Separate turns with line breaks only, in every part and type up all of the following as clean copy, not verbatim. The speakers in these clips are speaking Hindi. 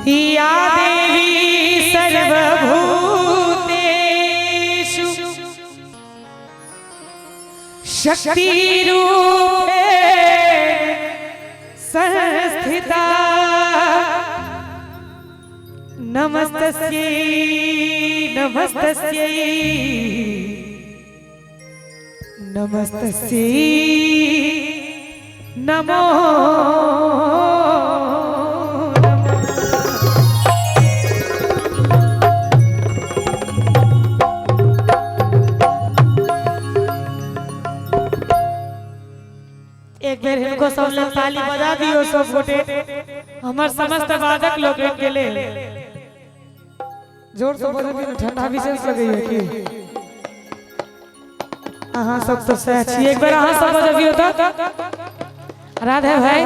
या देवी सर्वभूतेषु शक्तिरूपेण संस्थिता नमस्तस्यै नमस्तस्यै नमस्तस्यै नमो एक बेर इनको सब लोग ताली बजा दियो सब गोटे हमर समस्त वादक लोग के लिए जोर से बजा दियो ठंडा विशेष लगैया कि अहाँ सब तो सह छी एक बेर अहाँ सब बजबियो त राधे भाई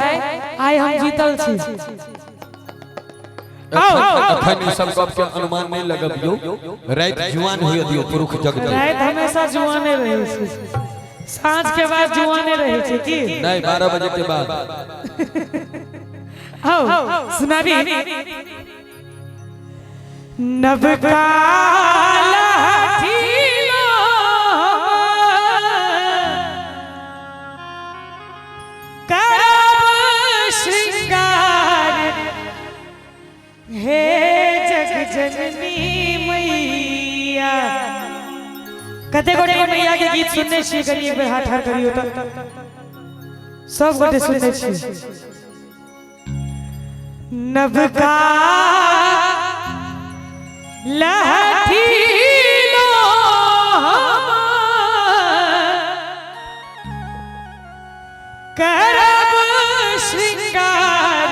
आइ हम जीतल छी
अखन सब गप के अनुमान नहीं लगबियो रात जुआन होय दियो पुरुष जग
रात हमेशा जुआने रहै छी सांझ के बाद जुआने रहे छे की
नहीं 12 बजे के बाद
आओ सुनाबी नवकाला ठीलो करब श्रृंगार हे जग जननी मैया कते गोटे मैया के गीत सुनने छी कनी एक बेर हाथ ठाड़ करियो त सब गोटे सुनने छी नवका लहठीलो करब श्रृंगार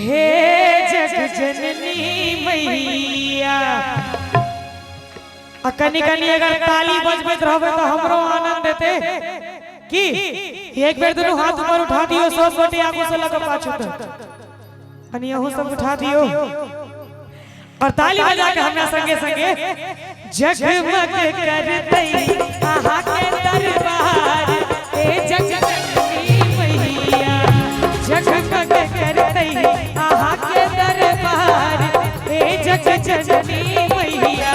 हे जग जननी मैया कनी कनी अगर ताली बजबैत रहबे तो हमरो आनंद देते की एक बेर दोनों हाथ ऊपर उठा दियो सब गोटे आगू से लग पाछू तक कनी यहू सब उठा दियो और ताली बजा के हमरा संगे संगे जगमग करतई आहा के दरबार ए जग जननी मैया जगमग करतई आहा के दरबार ए जग जननी मैया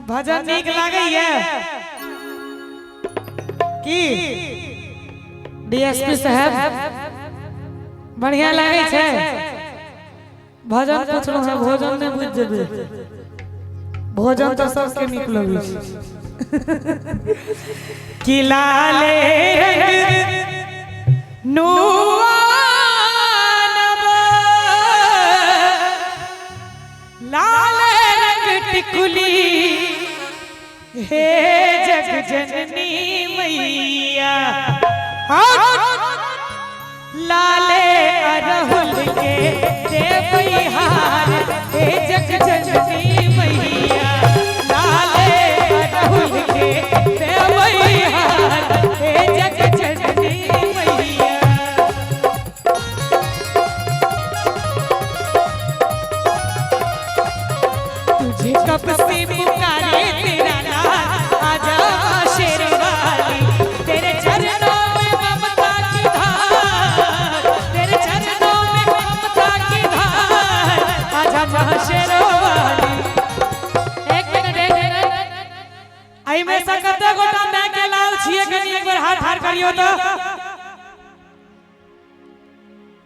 भजन नीक लागैया की डीएसपी साहब बढ़िया लागे छे भजन पूछलो है भोजन ने बुझ जेबे भोजन तो सबके नीक लगे कि लाले नुआनब लाले रंग टिकुली हे जग जननी मैया लाले अरहुल के देवई हार हे जग जननी मैया लाले अरहुल के देवई हार हे हाथ हार करियो तो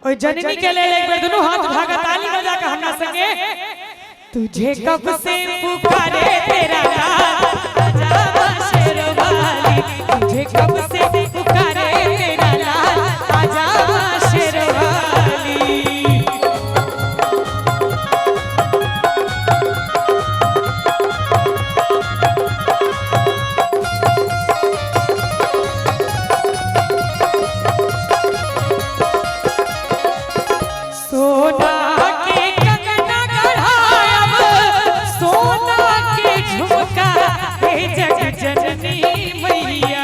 ओए जननी के ले एक बार दोनों हाथ उठा के ताली बजा के हमरा संगे तुझे कब से पुकारे तेरा लाल आजा शेरवाली तुझे कब से पुकारे तेरा लाल आजा शेरवाली सोना के कंगना गढ़ायब सोना के झुमका हे जग जननी मैया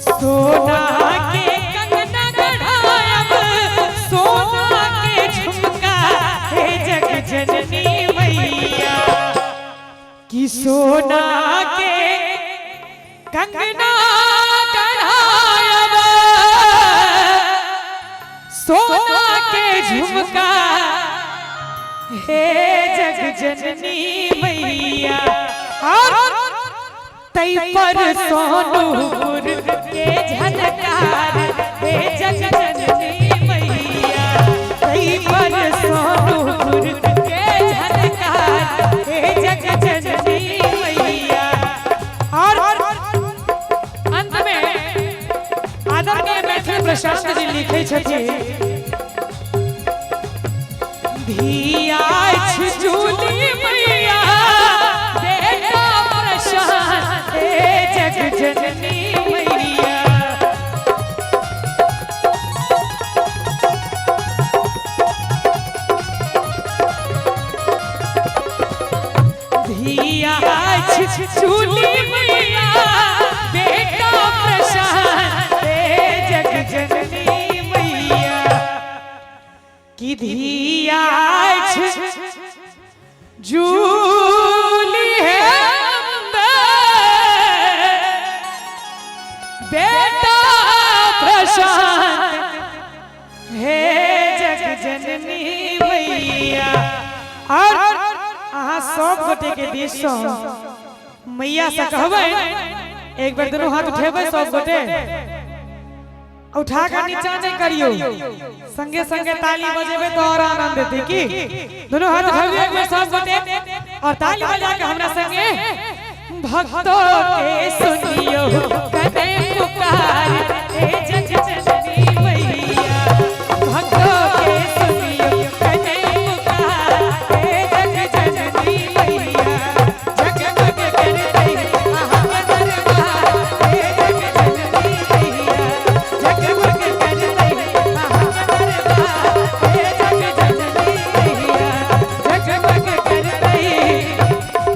सोना के कंगना गढ़ायब सोना के झुमका हे जग जननी मैया कि सोना के कंगना गढ़ायब सोना के झुमका हे जग जननी मैया और तई पर सोनूर के झनकार हे जग जननी मैया तई पर सोनूर के झनकार हे जग जननी मैया और अंत में आदरणीय मैथिली प्रशांत जी लिखे छथिन धिया झूली मैया बेटा प्रशांत हे जग जननी मैया धिया झूली मैया बेटा प्रशांत हे जग जननी मैया कि धिया झूली है बेटा प्रशांत हे जग जननी मैया और अहाँ सब गोटे के बीच मैया से कहबै एक बार दोनों हाथ उठेबै सब गोटे उठा कर नीचा नहीं करियो संगे संगे ताली बजेबे तो और आनंद देते की दोनों हाथ उठाइए एक बार सब गोटे और ताली बजा के हमरा संगे भक्तों के सुनियो कने पुकार